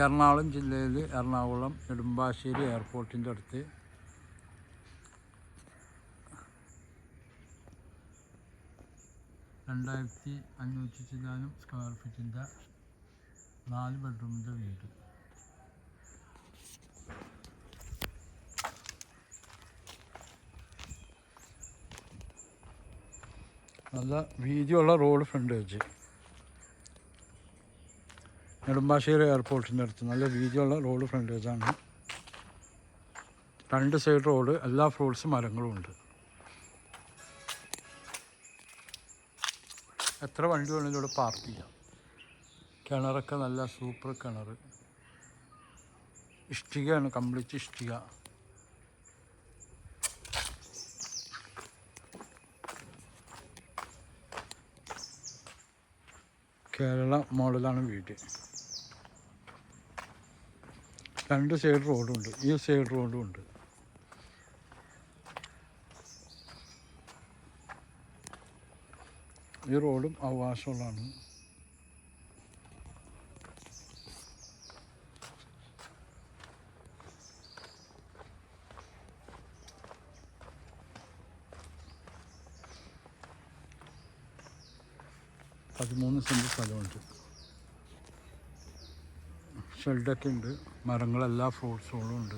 എറണാകുളം ജില്ലയിൽ എറണാകുളം നെടുമ്പാശ്ശേരി എയർപോർട്ടിൻ്റെ അടുത്ത് 2500 ചില്ലാനും സ്ക്വയർ ഫീറ്റിൻ്റെ 4 ബെഡ്റൂമിൻ്റെ വീട്. നല്ല വീതിയുള്ള റോഡ് ഫ്രണ്ടേജ്. നെടുമ്പാശ്ശേരി എയർപോർട്ടിൻ്റെ അടുത്ത് നല്ല വീതിയുള്ള റോഡ് ഫ്രണ്ടേജാണ്. 2 സൈഡ് റോഡ്, എല്ലാ ഫ്രൂട്ട്സും മരങ്ങളും ഉണ്ട്. എത്ര വണ്ടി വേണമെങ്കിലും ഇവിടെ പാർക്ക് ചെയ്യാം. കിണറൊക്കെ നല്ല സൂപ്പർ കിണർ. ഇഷ്ടികയാണ്, കംപ്ലീറ്റ് ഇഷ്ടിക. കേരള മോഡലാണ് വീട്. 2 സൈഡ് റോഡുണ്ട്, ഈ സൈഡ് റോഡും ഉണ്ട്. ഈ റോഡും അവകാശമുള്ളതാണ്. പതിമൂന്ന് സെൻറ്റ് സ്ഥലമുണ്ട്. ഷെൽഡൊക്കെ ഉണ്ട്, മരങ്ങളെല്ലാ ഫ്രൂട്ട്സുകളും ഉണ്ട്.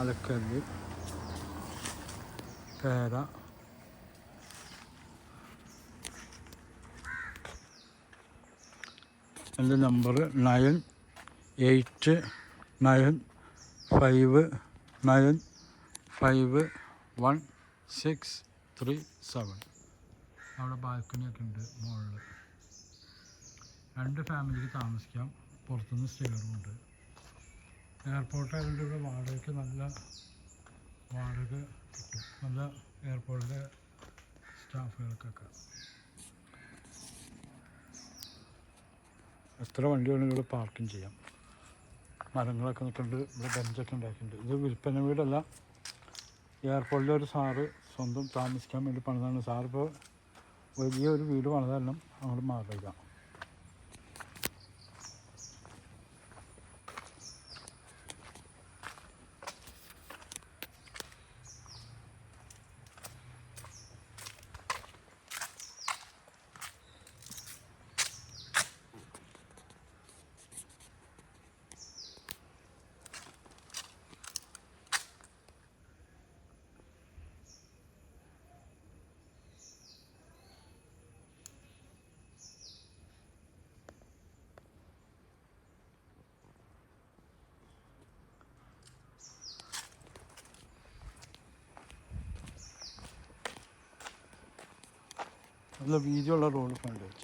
അലക്കല്ല്, പേര, എൻ്റെ നമ്പർ 9895951637. അവിടെ ബാൽക്കണിയൊക്കെ ഉണ്ട് മുകളിൽ. 2 ഫാമിലിക്ക് താമസിക്കാം. പുറത്തുനിന്ന് സ്റ്റെയറുമുണ്ട്. എയർപോർട്ട് ആയതുകൊണ്ട് ഇവിടെ വാടകയ്ക്ക് നല്ല വാടക കിട്ടും. നല്ല എയർപോർട്ടിലെ സ്റ്റാഫുകൾക്കൊക്കെ എത്ര വണ്ടി വേണമെങ്കിലും ഇവിടെ പാർക്കിംഗ് ചെയ്യാം. മരങ്ങളൊക്കെ നിൽക്കുന്നുണ്ട്. ഇവിടെ ബെഞ്ചൊക്കെ ഉണ്ടാക്കിയിട്ടുണ്ട്. ഇത് വിൽപ്പന വീടല്ല, എയർപോർട്ടിലെ ഒരു സാറ് സ്വന്തം താമസിക്കാൻ വേണ്ടി പണിതാണ്. സാറിപ്പോൾ വലിയൊരു വീട് പണിതെല്ലാം അങ്ങോട്ട് മാറുക. നല്ല വീതിയുള്ള റോഡ് ഫ്രണ്ടേജ്.